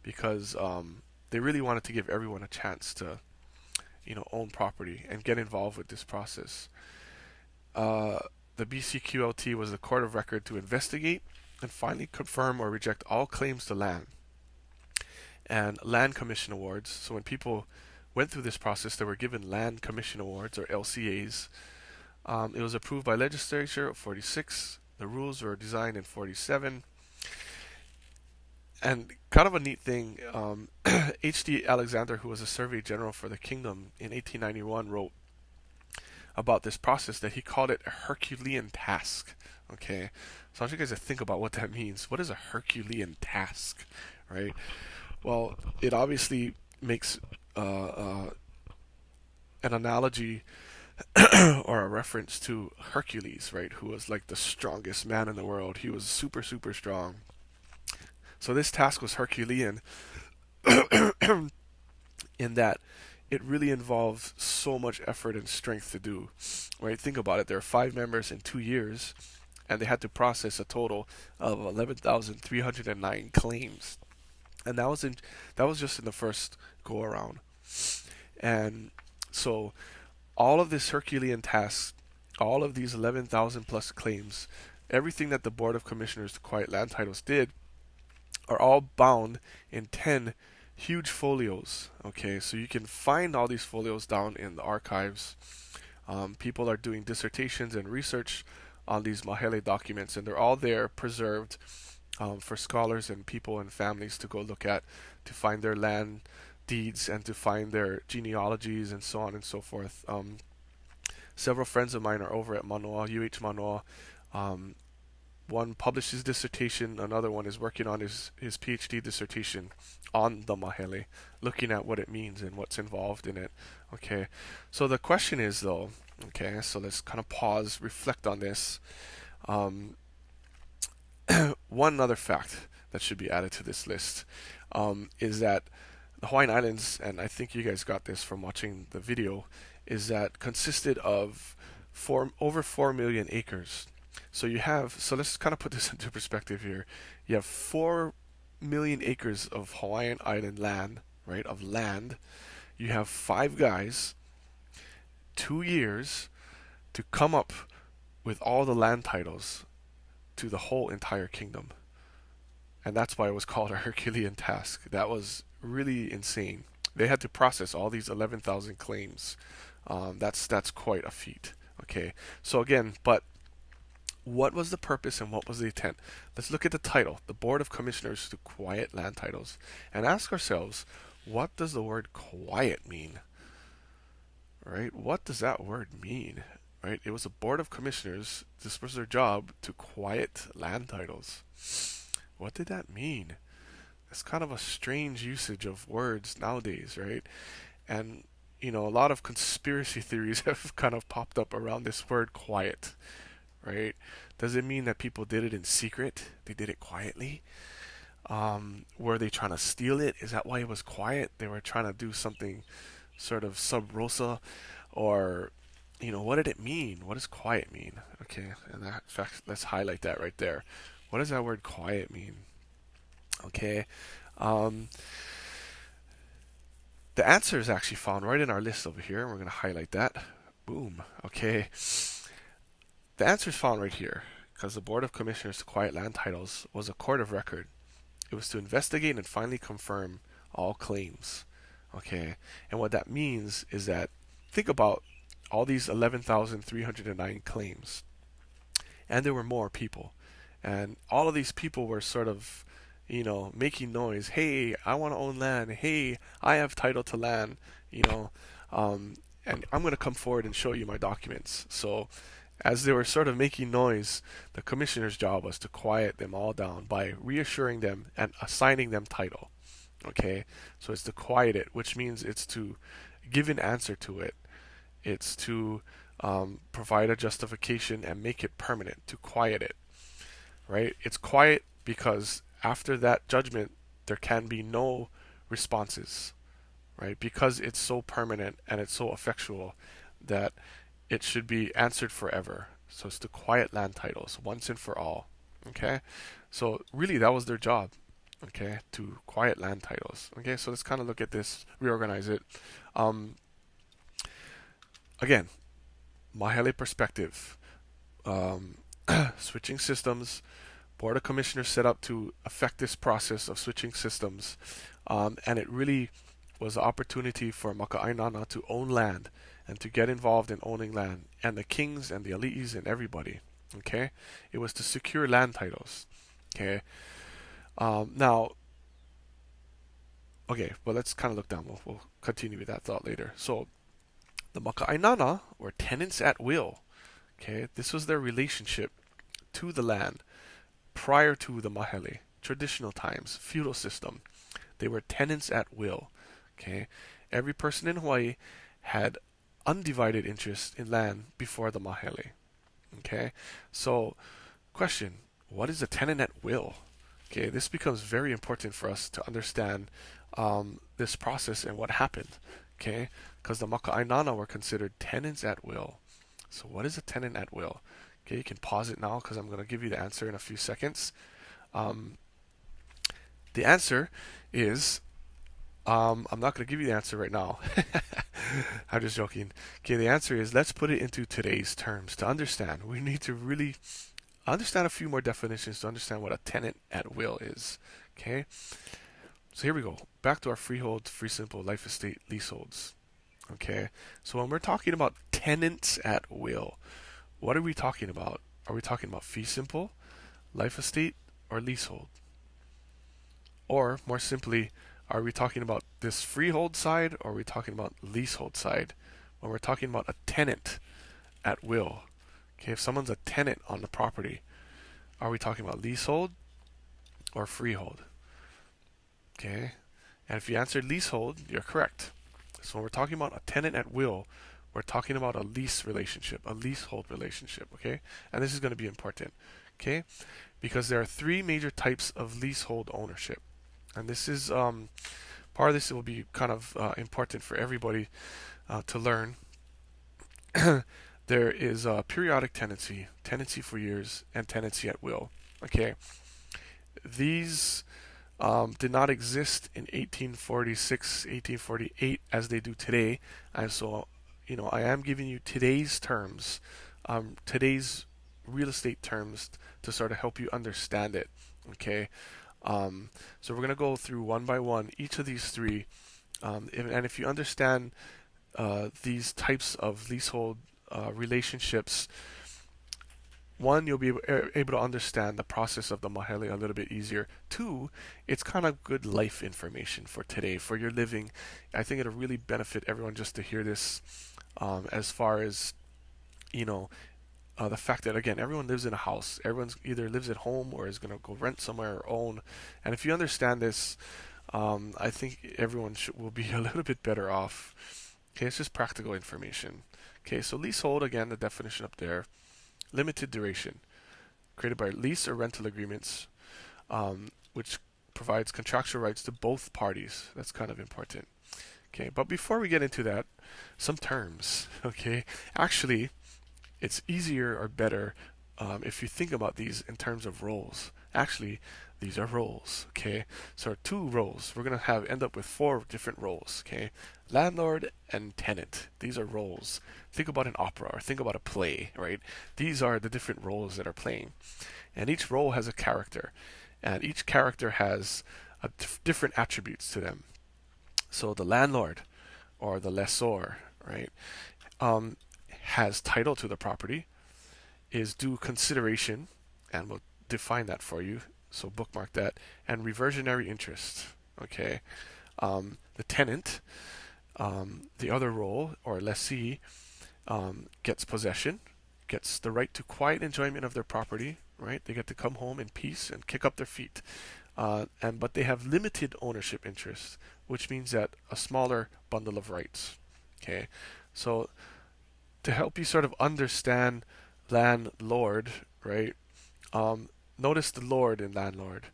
because they really wanted to give everyone a chance to, own property and get involved with this process. Uh, the BCQLT was the court of record to investigate and finally confirm or reject all claims to land and land commission awards. So when people went through this process, they were given land commission awards or LCAs. It was approved by legislature of 46. The rules were designed in 47. And kind of a neat thing, H.D. Alexander, who was a survey general for the kingdom in 1891, wrote about this process that he called it a Herculean task. Okay, so I want you guys to think about what that means. What is a Herculean task, right? Well, it obviously makes an analogy or a reference to Hercules, right? Who was like the strongest man in the world. He was super, super strong. So this task was Herculean in that it really involves so much effort and strength to do. Right? Think about it. There are 5 members in 2 years, and they had to process a total of 11,309 claims, and that was just in the first go around. And so all of this Herculean task, all of these 11,000 plus claims, everything that the Board of Commissioners to Quiet Land Titles did are all bound in 10 huge folios. Okay, so you can find all these folios down in the archives. People are doing dissertations and research on these Mahele documents, and they're all there preserved for scholars and people and families to go look at, to find their land deeds and to find their genealogies and so on and so forth. Several friends of mine are over at Manoa, Manoa. One published his dissertation, another one is working on his PhD dissertation on the Mahele, looking at what it means and what's involved in it. Okay, so the question is though, okay, so let's kind of pause, reflect on this. One other fact that should be added to this list is that the Hawaiian Islands, and I think you guys got this from watching the video, is that consisted of over 4 million acres. So let's kind of put this into perspective here. You have 4 million acres of Hawaiian Island land, right, of land. You have 5 guys, 2 years to come up with all the land titles to the whole entire kingdom. And that's why it was called a Herculean task. That was really insane. They had to process all these 11,000 claims. That's quite a feat. Okay, so again, but what was the purpose and what was the intent? Let's look at the title, the Board of Commissioners to Quiet Land Titles, and ask ourselves, what does the word quiet mean? Right? What does that word mean? Right? It was a Board of Commissioners. This was their job to quiet land titles. What did that mean? It's kind of a strange usage of words nowadays, right? And a lot of conspiracy theories have kind of popped up around this word quiet, right? Does it mean that people did it in secret? They did it quietly? Were they trying to steal it? Is that why it was quiet? They were trying to do something sort of sub rosa, or what did it mean? What does quiet mean? Okay, and that, in fact, let's highlight that right there. What does that word quiet mean? Okay, the answer is actually found right in our list over here, and we're going to highlight that. Boom. Okay, the answer is found right here, because the Board of Commissioners to Quiet Land Titles was a court of record. It was to investigate and finally confirm all claims. Okay, and what that means is that, think about all these 11,309 claims, and there were more people, and all of these people were sort of making noise. Hey, I want to own land. Hey, I have title to land. And I'm going to come forward and show you my documents. So as they were sort of making noise, the commissioner's job was to quiet them all down by reassuring them and assigning them title. Okay, so it's to quiet it, which means it's to give an answer to it. It's to provide a justification and make it permanent, to quiet it. Right? It's quiet because after that judgment, there can be no responses. Right? Because it's so permanent and it's so effectual that it should be answered forever. So it's to quiet land titles once and for all. Okay? So really, that was their job. okay, to quiet land titles. Okay, so let's kind of look at this, reorganize it. Um, Again, Mahele perspective. Switching systems, Board of Commissioners set up to affect this process of switching systems, and it really was an opportunity for Maka'ainana to own land and to get involved in owning land, and the kings and the ali'is and everybody. Okay, it was to secure land titles. Okay, now, okay, well let's kind of look down. We'll continue with that thought later. So the Maka'ainana were tenants at will. Okay, this was their relationship to the land prior to the Mahele, traditional times, feudal system. They were tenants at will. Okay, every person in Hawaii had undivided interest in land before the Mahele. Okay, so question: what is a tenant at will? Okay, this becomes very important for us to understand this process and what happened. Okay, because the Maka'ainana were considered tenants at will. So what is a tenant at will? Okay, you can pause it now because I'm going to give you the answer in a few seconds. The answer is, I'm not going to give you the answer right now. I'm just joking. Okay, the answer is, let's put it into today's terms to understand. We need to really understand a few more definitions to understand what a tenant at will is. Okay, so here we go. Back to our freehold, fee simple, life estate, leaseholds. Okay, so when we're talking about tenants at will, what are we talking about? Are we talking about fee simple, life estate, or leasehold? Or more simply, are we talking about this freehold side, or are we talking about leasehold side? When we're talking about a tenant at will, okay, if someone's a tenant on the property, are we talking about leasehold or freehold? Okay, and if you answered leasehold, you're correct. So when we're talking about a tenant at will, we're talking about a lease relationship, a leasehold relationship, okay? And this is going to be important, okay? Because there are three major types of leasehold ownership. And this is, part of this will be kind of important for everybody to learn. There is a periodic tenancy, tenancy for years, and tenancy at will, okay? These did not exist in 1846, 1848 as they do today. And so, I am giving you today's terms, today's real estate terms to sort of help you understand it. Okay, so we're going to go through one by one each of these three, and if you understand these types of leasehold relationships, one, you'll be able to understand the process of the Mahele a little bit easier. Two, it's kind of good life information for today, for your living. I think it'll really benefit everyone just to hear this, as far as, the fact that, again, everyone lives in a house. Everyone's either lives at home or is going to go rent somewhere or own. And if you understand this, I think everyone will be a little bit better off. Okay, it's just practical information. Okay, so leasehold, again, the definition up there. Limited duration, created by lease or rental agreements, which provides contractual rights to both parties. That's kind of important. Okay, but before we get into that, some terms. Okay, actually, it's easier or better if you think about these in terms of roles. Actually, these are roles. Okay, so two roles. We're gonna end up with four different roles. Okay, landlord and tenant. These are roles. Think about an opera or think about a play, right? These are the different roles that are playing, and each role has a character, and each character has different attributes to them. So the landlord or the lessor, right, has title to the property, is due consideration, and we'll define that for you. So bookmark that, and reversionary interest. Okay, the tenant, the other role or lessee, gets possession, gets the right to quiet enjoyment of their property. Right, they get to come home in peace and kick up their feet, but they have limited ownership interest, which means that a smaller bundle of rights. Okay, so to help you sort of understand landlord, right? Notice the lord in landlord.